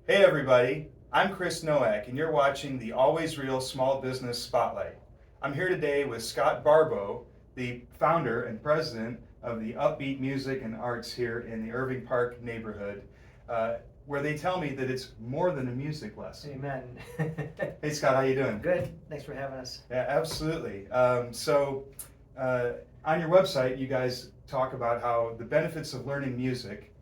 Hey everybody, I'm Kristofer Nowak and you're watching the Always Real Small Business Spotlight. I'm here today with Scott Barbeau, the founder and president of the UpBeat Music and Arts here in the Irving Park neighborhood, where they tell me that it's more than a music lesson. Amen. Hey Scott, how you doing? Good. Thanks for having us. Yeah, absolutely. On your website, you guys talk about how the benefits of learning music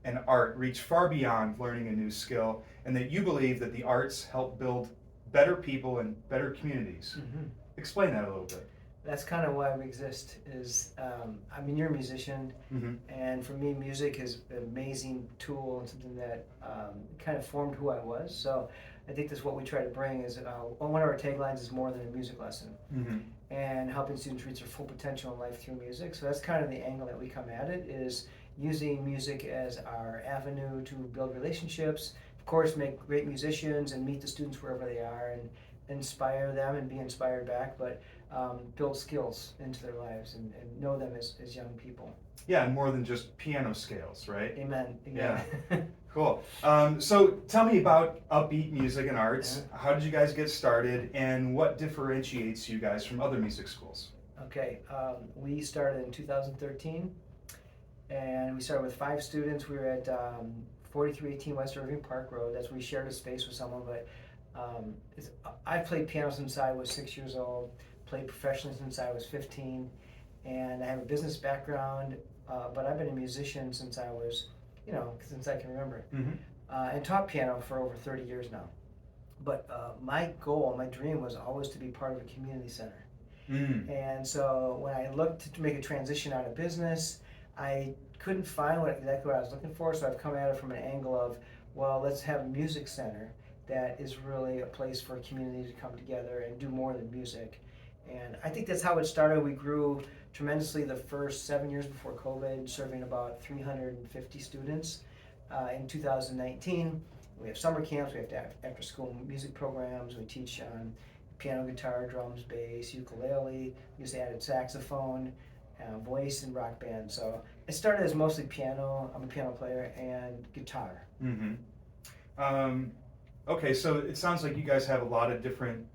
and art reach far beyond learning a new skill, and that you believe that the arts help build better people and better communities. Mm-hmm. Explain that a little bit. That's kind of why we exist. You're a musician, Mm-hmm. and for me, music is an amazing tool and something that kind of formed who I was. So I think that's what we try to bring. Is one of our taglines is more than a music lesson, Mm-hmm. and helping students reach their full potential in life through music. So that's kind of the angle that we come at it, is using music as our avenue to build relationships, of course make great musicians and meet the students wherever they are and inspire them and be inspired back, but build skills into their lives and know them as young people. Yeah, and more than just piano scales, right? Amen. Yeah. Cool. So tell me about UpBeat Music and Arts. Yeah. How did you guys get started, and what differentiates you guys from other music schools? Okay, we started in 2013, and we started with 5 students. We were at 4318 West Irving Park Road. That's where we shared a space with someone, but I've played piano since I was 6 years old, played professionally since I was 15, and I have a business background, but I've been a musician since I was, since I can remember, Mm-hmm. and taught piano for over 30 years now. But my goal, my dream was always to be part of a community center. Mm. And so when I looked to make a transition out of business, I couldn't find exactly what I was looking for, so I've come at it from an angle of, well, let's have a music center that is really a place for a community to come together and do more than music. And I think that's how it started. We grew tremendously the first 7 years before COVID, serving about 350 students. In 2019, we have summer camps, we have after-school music programs, we teach on piano, guitar, drums, bass, ukulele, we just added saxophone, voice, and rock band. So it started as mostly piano, I'm a piano player, and guitar. Mm-hmm. Okay, so it sounds like you guys have a lot of different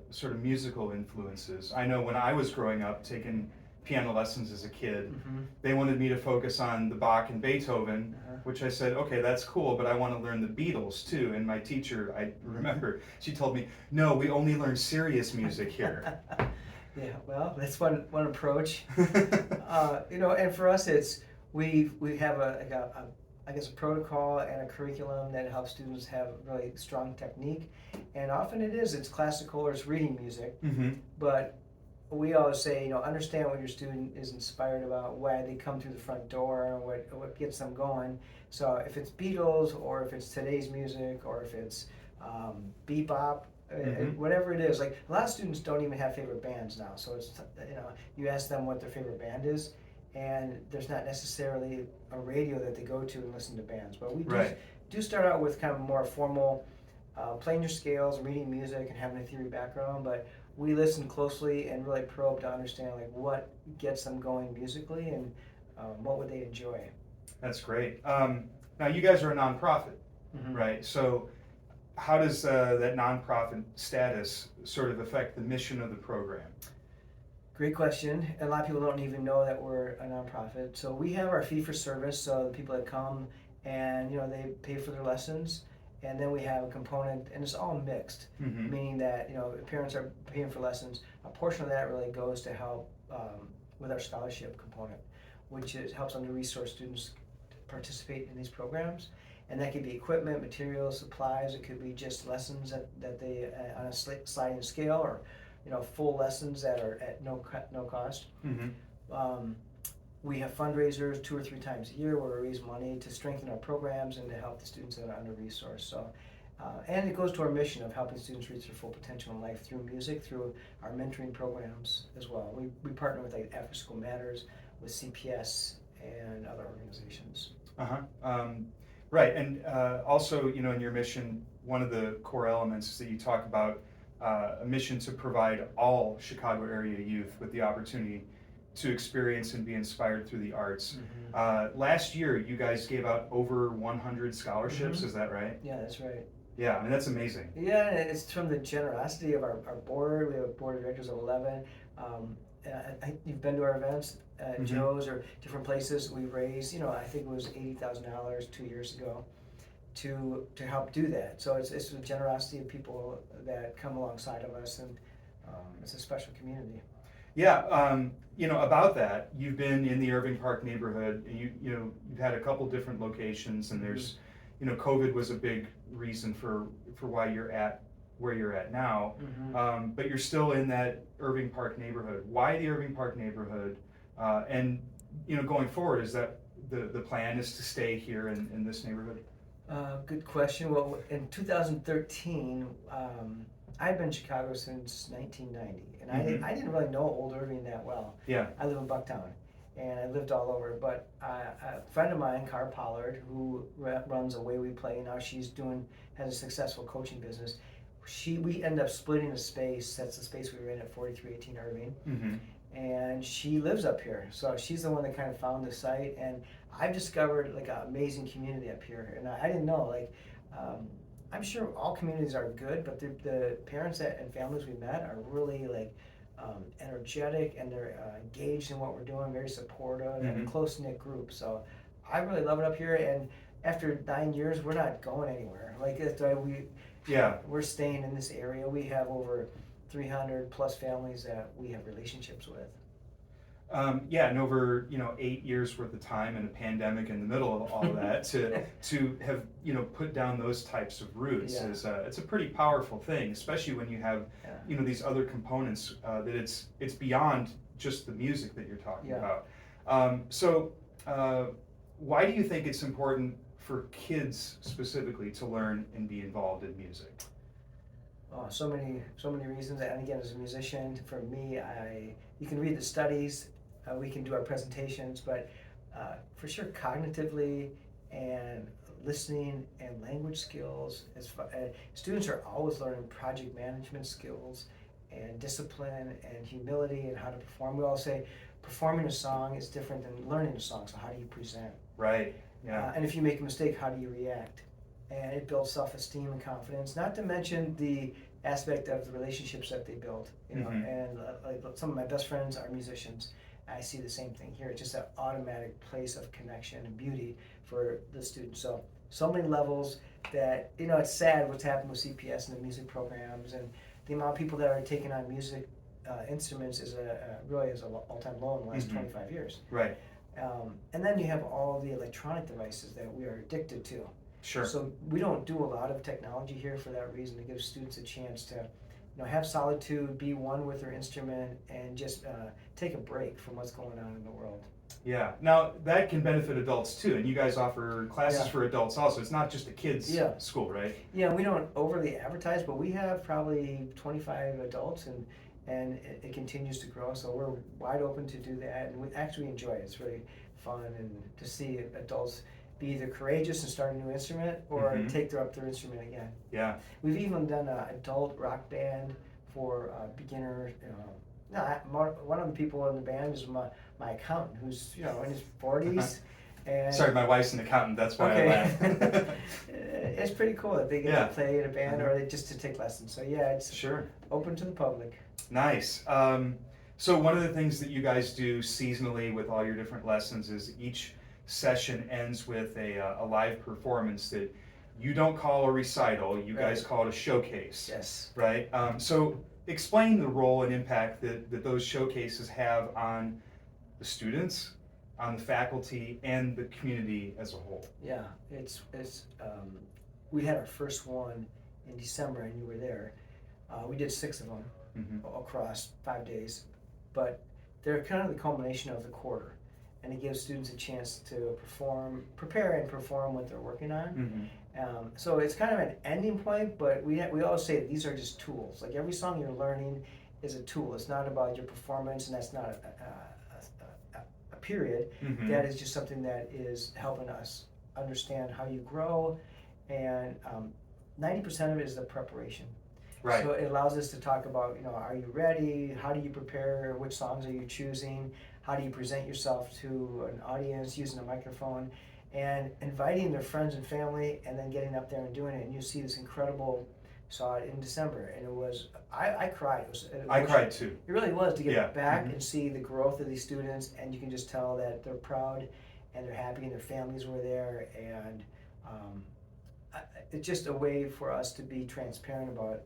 sort of musical influences. I know when I was growing up, taking piano lessons as a kid, Mm-hmm. they wanted me to focus on the Bach and Beethoven, Uh-huh. which I said, okay, that's cool, but I want to learn the Beatles too. And my teacher, I remember, she told me, no, we only learn serious music here. Yeah, well, that's one approach. And for us, it's we have I guess a protocol and a curriculum that helps students have really strong technique, and often it's classical or it's reading music. Mm-hmm. But we always say, understand what your student is inspired about, why they come through the front door, and what gets them going. So if it's Beatles, or if it's today's music, or if it's bebop, Mm-hmm. whatever it is. Like a lot of students don't even have favorite bands now. So it's you ask them what their favorite band is, and there's not necessarily a radio that they go to and listen to bands. But we do start out with kind of more formal, playing your scales, reading music, and having a theory background. But we listen closely and really probe to understand like what gets them going musically and what would they enjoy. That's great. Now you guys are a nonprofit, Mm-hmm. right? So how does that nonprofit status sort of affect the mission of the program? Great question. A lot of people don't even know that we're a nonprofit. So we have our fee for service, so the people that come and they pay for their lessons, and then we have a component, and it's all mixed, Mm-hmm. meaning that if parents are paying for lessons, a portion of that really goes to help with our scholarship component, which helps under-resourced students participate in these programs. And that could be equipment, materials, supplies. It could be just lessons that they on a sliding scale, or full lessons that are at no cost. Mm-hmm. We have fundraisers 2 or 3 times a year where we raise money to strengthen our programs and to help the students that are under-resourced. So, and it goes to our mission of helping students reach their full potential in life through music, through our mentoring programs as well. We partner with like After School Matters, with CPS, and other organizations. Uh-huh. Right, and also, in your mission, one of the core elements is that you talk about a mission to provide all Chicago area youth with the opportunity to experience and be inspired through the arts. Mm-hmm. Last year, you guys gave out over 100 scholarships, Mm-hmm. is that right? Yeah, that's right. Yeah, I mean, that's amazing. Yeah, and it's from the generosity of our board. We have a board of directors of 11. You've been to our events, Mhm. Joe's or different places. We raised, I think it was $80,000 2 years ago to help do that. So it's the generosity of people that come alongside of us, and it's a special community. Yeah, about that, you've been in the Irving Park neighborhood. And you've had a couple different locations, and there's, COVID was a big reason for why you're at where you're at now. Mm-hmm. But you're still in that Irving Park neighborhood. Why the Irving Park neighborhood? And going forward, is that the plan is to stay here in this neighborhood? Good question. Well, in 2013, I've been in Chicago since 1990, and Mhm. I didn't really know Old Irving that well. Yeah. I live in Bucktown, and I lived all over. But a friend of mine, Car Pollard, who runs a Way We Play now, has a successful coaching business. We ended up splitting the space. That's the space we were in at 4318 Irving. Mm-hmm. And she lives up here, so she's the one that kind of found the site, and I've discovered like an amazing community up here, and I didn't know, like, I'm sure all communities are good, but the parents and families we met are really like energetic, and they're engaged in what we're doing, very supportive, and Mhm. a close-knit group. So I really love it up here, and after 9 years, we're not going anywhere. Like, Yeah. we're staying in this area. We have over 300 plus families that we have relationships with. Yeah, and over 8 years worth of time and a pandemic in the middle of all of that to have put down those types of roots Yeah. is it's a pretty powerful thing, especially when you have Yeah. these other components that it's beyond just the music that you're talking Yeah. about. So why do you think it's important for kids specifically to learn and be involved in music? Oh, so many reasons. And again, as a musician, for me, you can read the studies, we can do our presentations, but for sure, cognitively and listening and language skills. Students are always learning project management skills and discipline and humility and how to perform. We all say performing a song is different than learning a song. So how do you present? Right. Yeah. And if you make a mistake, how do you react? And it builds self-esteem and confidence, not to mention the aspect of the relationships that they build. Mhm. And like some of my best friends are musicians. I see the same thing here. It's just an automatic place of connection and beauty for the students. So many levels that, it's sad what's happened with CPS and the music programs, and the amount of people that are taking on music instruments is really is an all-time low in the last 25 years. Right. And then you have all the electronic devices that we are addicted to. Sure. So we don't do a lot of technology here for that reason, to give students a chance to, have solitude, be one with their instrument, and just take a break from what's going on in the world. Yeah. Now that can benefit adults too, and you guys offer classes Yeah. for adults also. It's not just a kids Yeah. school, right? Yeah, we don't overly advertise, but we have probably 25 adults, and it continues to grow. So we're wide open to do that, and we actually enjoy it. It's really fun, and to see adults be either courageous and start a new instrument, or Mhm. take up their instrument again. Yeah. We've even done an adult rock band for beginners. One of the people in the band is my accountant, who's in his 40s. And Sorry, my wife's an accountant. That's why I laugh. it's pretty cool that they get Yeah. to play in a band, or just to take lessons. So yeah, it's Sure. open to the public. Nice. So one of the things that you guys do seasonally with all your different lessons is each session ends with a live performance that you don't call a recital. You guys Right. call it a showcase. Yes. Right. So explain the role and impact that those showcases have on the students, on the faculty, and the community as a whole. Yeah, it's we had our first one in December, and you were there. We did 6 of them Mm-hmm. across 5 days, but they're kind of the culmination of the quarter, and it gives students a chance to prepare and perform what they're working on. Mm-hmm. So it's kind of an ending point, but we always say these are just tools. Like every song you're learning is a tool. It's not about your performance, and that's not a period. Mm-hmm. That is just something that is helping us understand how you grow, and 90% of it is the preparation. Right. So it allows us to talk about, are you ready? How do you prepare? Which songs are you choosing? How do you present yourself to an audience using a microphone? And inviting their friends and family, and then getting up there and doing it. And you see this incredible, saw it in December, and it was, I cried. I cried too. It really was, to get Yeah. back and see the growth of these students, and you can just tell that they're proud and they're happy and their families were there, and it's just a way for us to be transparent about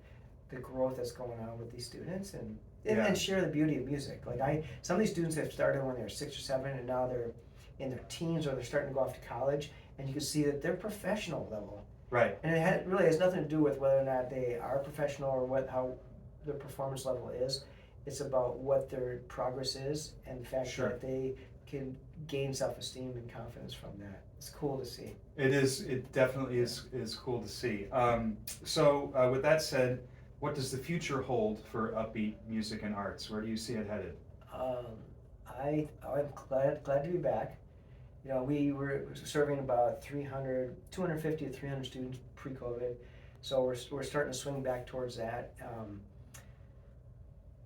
the growth that's going on with these students, and then share the beauty of music. Like some of these students have started when they were 6 or 7, and now they're in their teens, or they're starting to go off to college, and you can see that they're professional level. Right. And it really has nothing to do with whether or not they are professional or how their performance level is. It's about what their progress is, and the fact that they can gain self-esteem and confidence from that. It's cool to see. It is. It definitely is cool to see. So with that said, what does the future hold for UpBeat Music and Arts? Where do you see it headed? I'm glad to be back. We were serving about 250 to 300 students pre-COVID, so we're starting to swing back towards that.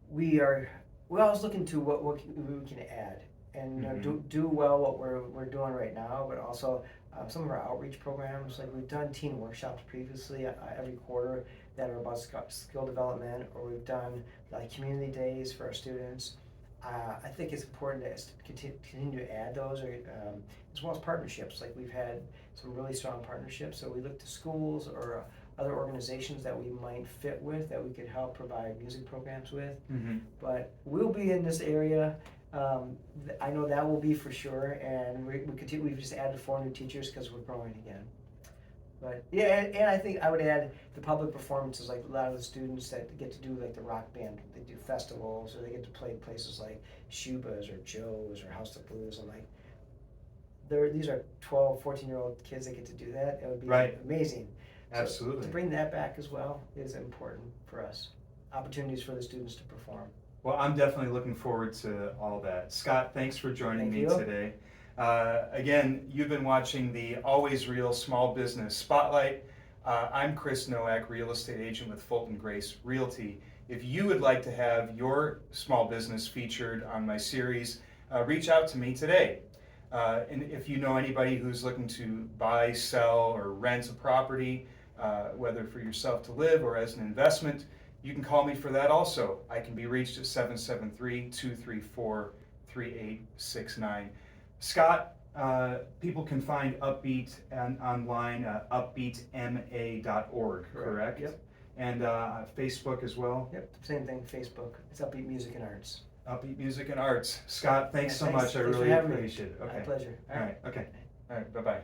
We're always looking to what we can add, and do well what we're doing right now, but also some of our outreach programs. Like we've done teen workshops previously every quarter that are about skill development, or we've done like community days for our students. I think it's important to continue to add those, as well as partnerships. Like we've had some really strong partnerships, so we look to schools or other organizations that we might fit with, that we could help provide music programs with. But we'll be in this area. I know that will be for sure, and we've just added 4 new teachers because we're growing again. But yeah, and I think I would add the public performances. Like a lot of the students that get to do like the rock band, they do festivals, or they get to play places like Shuba's or Joe's or House of Blues. And like, these are 12, 14-year-old kids that get to do that. It would be amazing. Absolutely. So to bring that back as well is important for us. Opportunities for the students to perform. Well, I'm definitely looking forward to all that. Scott, thanks for joining me today. Again, you've been watching the Always Real Small Business Spotlight. I'm Kris Nowak, real estate agent with Fulton Grace Realty. If you would like to have your small business featured on my series, reach out to me today. And if you know anybody who's looking to buy, sell, or rent a property, whether for yourself to live or as an investment, you can call me for that also. I can be reached at 773-234-3869. Scott, people can find UpBeat online at upbeatma.org, correct? Yep. And Facebook as well? Yep, same thing, Facebook. It's UpBeat Music and Arts. UpBeat Music and Arts. Scott, thanks so much. I really appreciate it. Okay. My pleasure. All right. Okay. All right. Bye-bye.